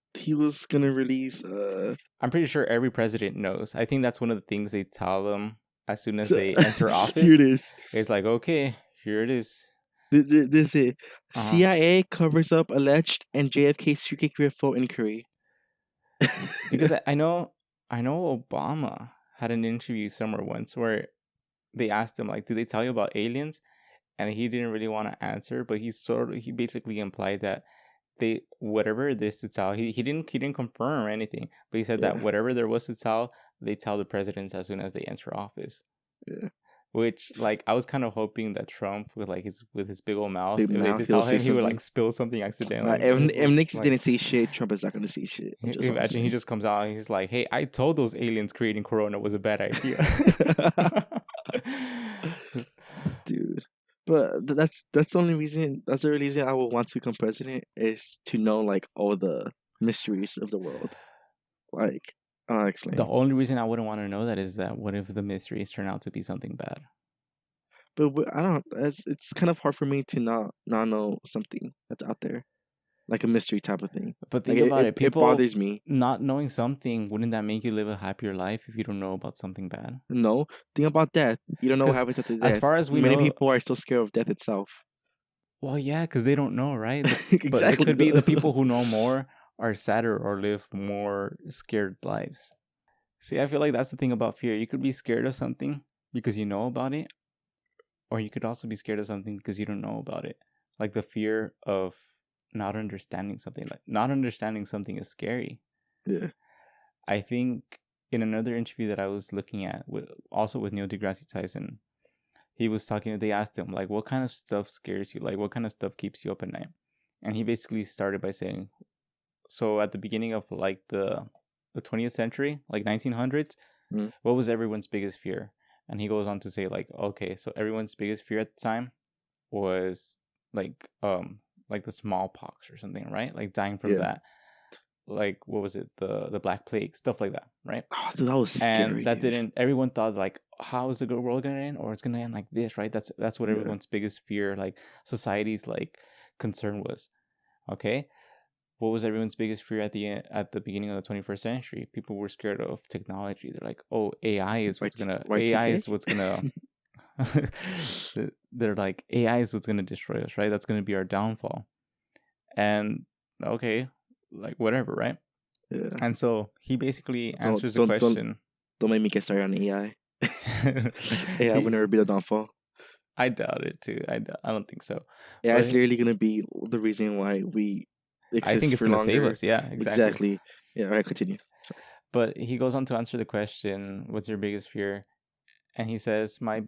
gonna release. I'm pretty sure every president knows. I think that's one of the things they tell them as soon as they enter office. Here it is. It's like, okay, here it is. This is CIA covers up alleged and JFK secret UFO inquiry. Because I know Obama had an interview somewhere once where they asked him, like, do they tell you about aliens? And he didn't really want to answer, but he basically implied that whatever it is to tell, he didn't confirm or anything, but he said that whatever there was to tell, they tell the presidents as soon as they enter office. Yeah. Which, like, I was kind of hoping that Trump, with his big old mouth, Big if mouth, they he'll tell say him, he would something. like spill something accidentally. If Nixon Like, didn't say shit, Trump is not gonna say shit. imagine he just comes out and he's like, "Hey, I told those aliens creating Corona was a bad idea." Dude. But that's the only reason. That's the only reason I would want to become president, is to know like all the mysteries of the world. Like, I'll explain. The only reason I wouldn't want to know that is that what if the mysteries turn out to be something bad? But I don't. It's kind of hard for me to not know something that's out there, like a mystery type of thing. But think Like, about it. People it bothers me. not knowing something, wouldn't that make you live a happier life if you don't know about something bad? No, think about death. You don't know what 'Cause happens after death. as far as we Many know, people are still scared of death itself. well, yeah, because they don't know, right? Exactly. But it could be the people who know more are sadder or live more scared lives. See, I feel like that's the thing about fear. You could be scared of something because you know about it, or you could also be scared of something because you don't know about it. Like the fear of not understanding something. Like not understanding something is scary. Yeah. I think in another interview that I was looking at, also with Neil deGrasse Tyson, he was talking. They asked him like, "What kind of stuff scares you? Like, what kind of stuff keeps you up at night?" And he basically started by saying, "So at the beginning of like the 20th century, like 1900s, what was everyone's biggest fear?" And he goes on to say like, "Okay, so everyone's biggest fear at the time was like the smallpox or something, right? Like dying from that. Like what was it? The Black Plague, stuff like that, right?" Oh, dude, that was scary. And that didn't. Everyone thought like, how is the world gonna end, or it's gonna end like this, right? That's what everyone's biggest fear, like society's like concern was. Okay, what was everyone's biggest fear at the beginning of the 21st century? People were scared of technology. They're like, oh, AI is what's gonna they're like, AI is what's gonna destroy us, right? That's gonna be our downfall. And okay, like whatever, right? Yeah. And so he basically answers the question. Don't make me get started on AI. AI will never be the downfall. I doubt it too. I don't think so. Yeah, it's literally gonna be the reason why we exist. I think it's gonna save us. Yeah, exactly. Yeah. All right, continue. Sorry. But he goes on to answer the question, "What's your biggest fear?" And he says, my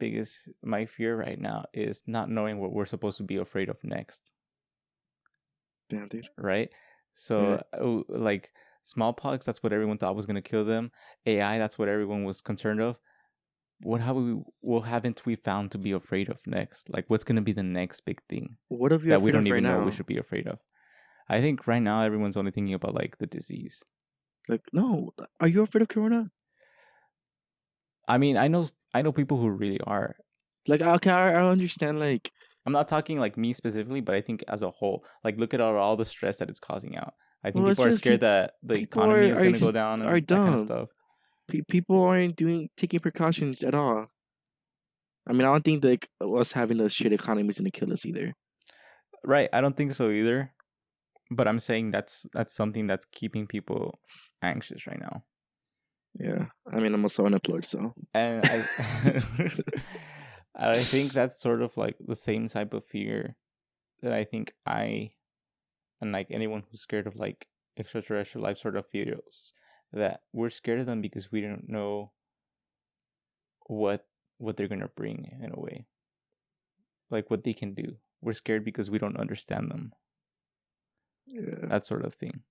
fear right now is not knowing what we're supposed to be afraid of next." Damn, dude. Right? So, like, smallpox, that's what everyone thought was going to kill them. AI, that's what everyone was concerned of. What haven't we found to be afraid of next? Like, what's going to be the next big thing what are we that we don't even right know now? we should be afraid of? I think right now everyone's only thinking about, like, the disease. Like, no. Are you afraid of Corona? I mean, I know people who really are. Like, okay, I understand, like... I'm not talking, like, me specifically, but I think as a whole. Like, look at all the stress that it's causing out. I think people are scared that the economy is going to go down and that kind of stuff. People aren't taking precautions at all. I mean, I don't think, like, us having a shit economy is going to kill us either. Right, I don't think so either. But I'm saying that's something that's keeping people anxious right now. Yeah, I mean, I'm also unemployed, so. And I think that's sort of like the same type of fear that I think and like anyone who's scared of like extraterrestrial life sort of fears, that we're scared of them because we don't know what they're gonna bring in a way, like what they can do. We're scared because we don't understand them. Yeah. That sort of thing.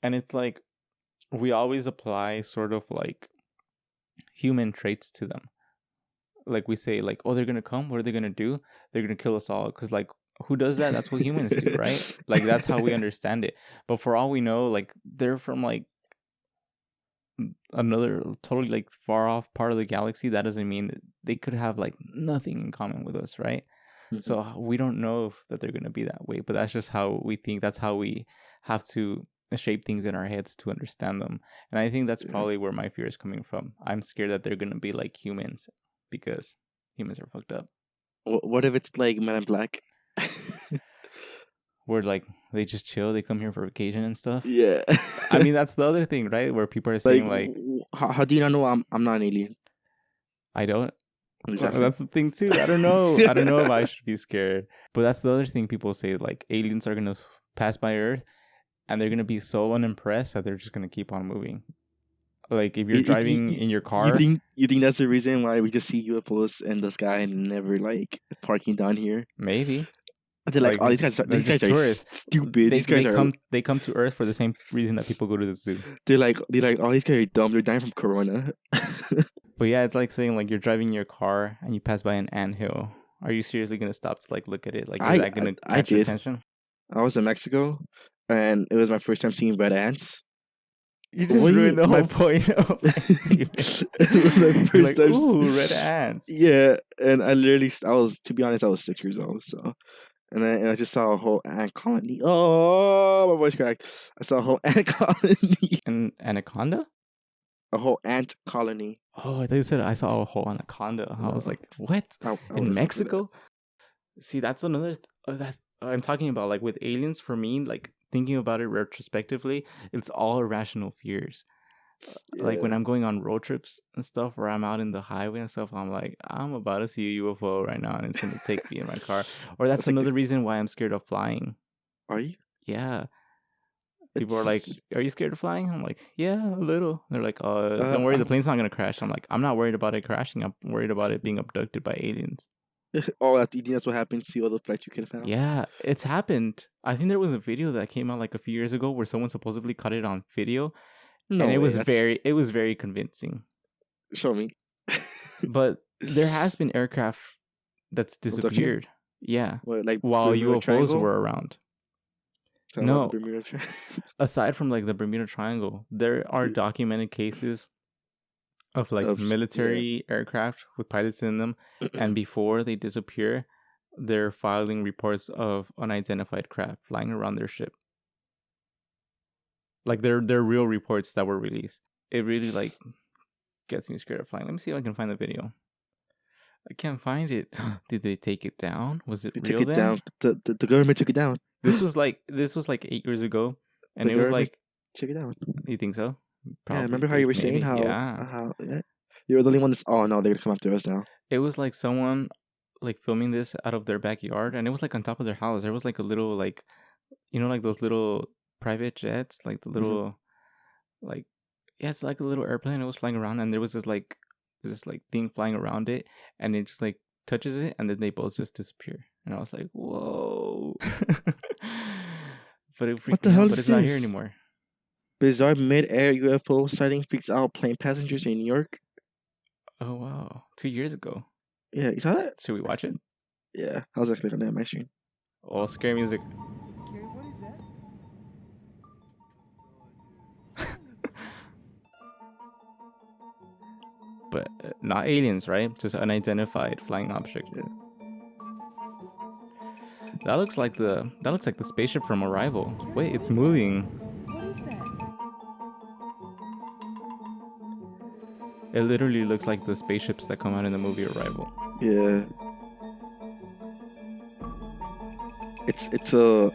And it's like we always apply sort of like human traits to them. Like we say like, oh, they're gonna come, what are they gonna do? They're gonna kill us all. Because like, who does that? That's what humans do, right? Like that's how we understand it. But for all we know, like they're from like another totally like far off part of the galaxy. That doesn't mean that they could have like nothing in common with us, right? Mm-hmm. So we don't know that they're gonna be that way. But that's just how we think. That's how we have to shape things in our heads to understand them. And I think that's probably where my fear is coming from. I'm scared that they're gonna be like humans because humans are fucked up. What if it's like Men in Black? Where like they just chill, they come here for vacation and stuff. Yeah. I mean that's the other thing, right? Where people are saying like how do you not know I'm not an alien? I don't. Exactly. That's the thing too. I don't know. I don't know if I should be scared. But that's the other thing people say, like aliens are gonna pass by Earth and they're gonna be so unimpressed that they're just gonna keep on moving. Like if you're driving in your car. You think that's the reason why we just see UFOs in the sky and never like parking down here? Maybe. They're like, oh, these guys are tourists. stupid. These guys they come to Earth for the same reason that people go to the zoo. They're like, oh, these guys are dumb. They're dying from corona. But yeah, it's like saying like you're driving your car and you pass by an anthill. Are you seriously gonna stop to like look at it? Like, is that gonna catch your attention? I was in Mexico, and it was my first time seeing red ants. You just ruined the whole point of my first time. Ooh, red ants. Yeah, and to be honest, I was 6 years old, so. And I just saw a whole ant colony. Oh, my voice cracked. I saw a whole ant colony. An anaconda? A whole ant colony. Oh, I thought you said I saw a whole anaconda. No. I was like, what? In Mexico? See, that's another... that I'm talking about, like, with aliens, for me, like, thinking about it retrospectively, it's all irrational fears. Yeah. Like, when I'm going on road trips and stuff, where I'm out in the highway and stuff, I'm like, I'm about to see a UFO right now, and it's going to take me in my car. Or that's another reason why I'm scared of flying. Are you? Yeah. People are like, are you scared of flying? I'm like, yeah, a little. They're like, don't worry, the plane's not going to crash. I'm like, I'm not worried about it crashing. I'm worried about it being abducted by aliens. Oh, that's what happened to all the flights you could have found? Yeah, it's happened. I think there was a video that came out like a few years ago where someone supposedly caught it on video. No, and it was very convincing. Show me. But there has been aircraft that's disappeared. Yeah. What, like while UFOs Triangle? Were around. No. The aside from like the Bermuda Triangle, there are documented cases of like military aircraft with pilots in them, and before they disappear, they're filing reports of unidentified craft flying around their ship. Like they're real reports that were released. It really like gets me scared of flying. Let me see if I can find the video. I can't find it. Did they take it down? Was it real? Took it down. The government took it down. This was like 8 years ago, and it was like took it down. You think so? Probably. Yeah, remember how you were saying how you were the only one that's they're gonna come after us now. It was like someone like filming this out of their backyard, and it was like on top of their house. There was like a little like, you know, like those little private jets, like the little like, yeah, it's like a little airplane. It was flying around, and there was this thing flying around it, and it just like touches it, and then they both just disappear. And I was like, whoa. But it freaked me out, but it's not here anymore. Bizarre mid-air UFO sighting freaks out plane passengers in New York. Oh, wow. 2 years ago. Yeah, you saw that? Should we watch it? Yeah, I was actually on that on my screen. Oh, scary music. Okay, what is that? But not aliens, right? Just unidentified flying object. Yeah. That looks like the spaceship from Arrival. Wait, it's moving. What is that? It literally looks like the spaceships that come out in the movie Arrival. Yeah. It's a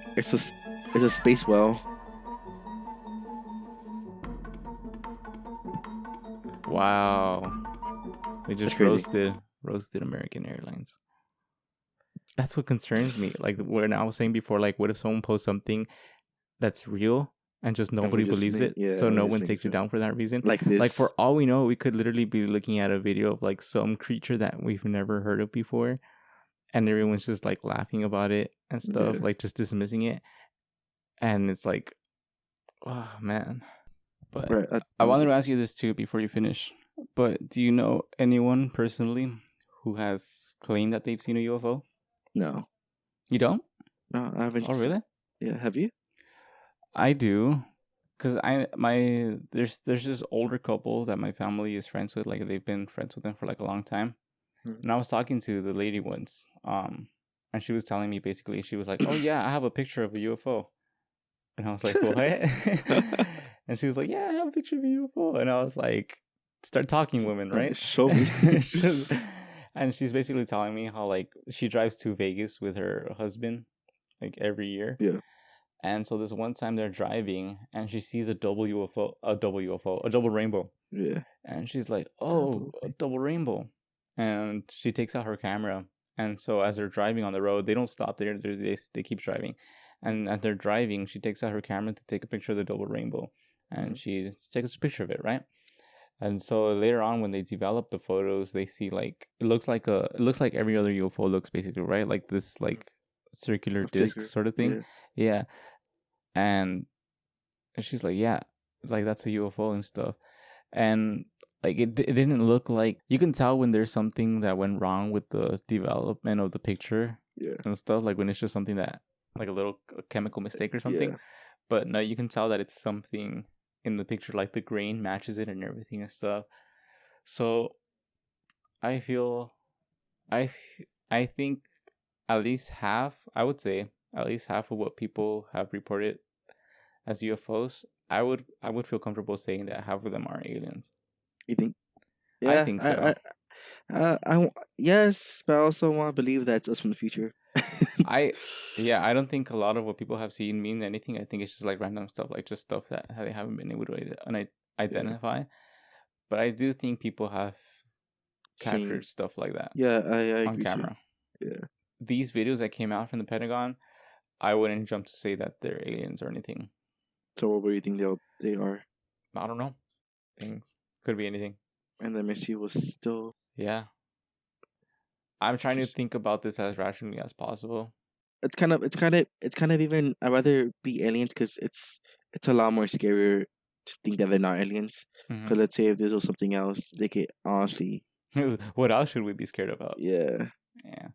space well. Wow. They just roasted American Airlines. That's what concerns me. Like when I was saying before, like what if someone posts something that's real and just nobody believes it, so no one takes it down for that reason? Like this. Like for all we know, we could literally be looking at a video of like some creature that we've never heard of before, and everyone's just like laughing about it and stuff, like just dismissing it. And it's like, oh man. But right, I wanted to ask you this too before you finish. But do you know anyone personally who has claimed that they've seen a UFO? No. You don't? No, I haven't. Oh, really? Yeah, have you? I do. Because there's this older couple that my family is friends with. Like, they've been friends with them for, like, a long time. Mm-hmm. And I was talking to the lady once. And she was telling me, basically, she was like, oh, yeah, I have a picture of a UFO. And I was like, what? And she was like, yeah, I have a picture of a UFO. And I was like, start talking, women, right? Show me. And she's basically telling me how, like, she drives to Vegas with her husband, like, every year. Yeah. And so this one time they're driving, and she sees a double rainbow. Yeah. And she's like, oh, a double rainbow. And she takes out her camera. And so as they're driving on the road, they don't stop there. They keep driving. And as they're driving, she takes out her camera to take a picture of the double rainbow. And she takes a picture of it, right? And so later on, when they develop the photos, they see like it looks like every other UFO looks basically, right? Like this like circular A disc figure. sort of thing. Yeah. And she's like, yeah, like that's a UFO and stuff. And like it didn't look like, you can tell when there's something that went wrong with the development of the picture and stuff, like when it's just something that like a little chemical mistake or something. But no, you can tell that it's something in the picture, like the grain matches it and everything and stuff. So I feel I think at least half, I would say at least half of what people have reported as UFOs, I would feel comfortable saying that half of them are aliens. You think? I Yeah, think so. Yes, but I also want to believe that's us from the future. I don't think a lot of what people have seen mean anything. I think it's just like random stuff, like just stuff that they haven't been able to identify. But I do think people have captured stuff like that. Yeah, I on agree camera. Too. Yeah. These videos that came out from the Pentagon, I wouldn't jump to say that they're aliens or anything. So what do you think they are? I don't know. Things could be anything. And the mystery was still. Yeah. I'm trying to think about this as rationally as possible. It's kind of even. I'd rather be aliens because it's a lot more scarier to think that they're not aliens. Because let's say if this was something else, they could honestly. What else should we be scared about? Yeah. Yeah.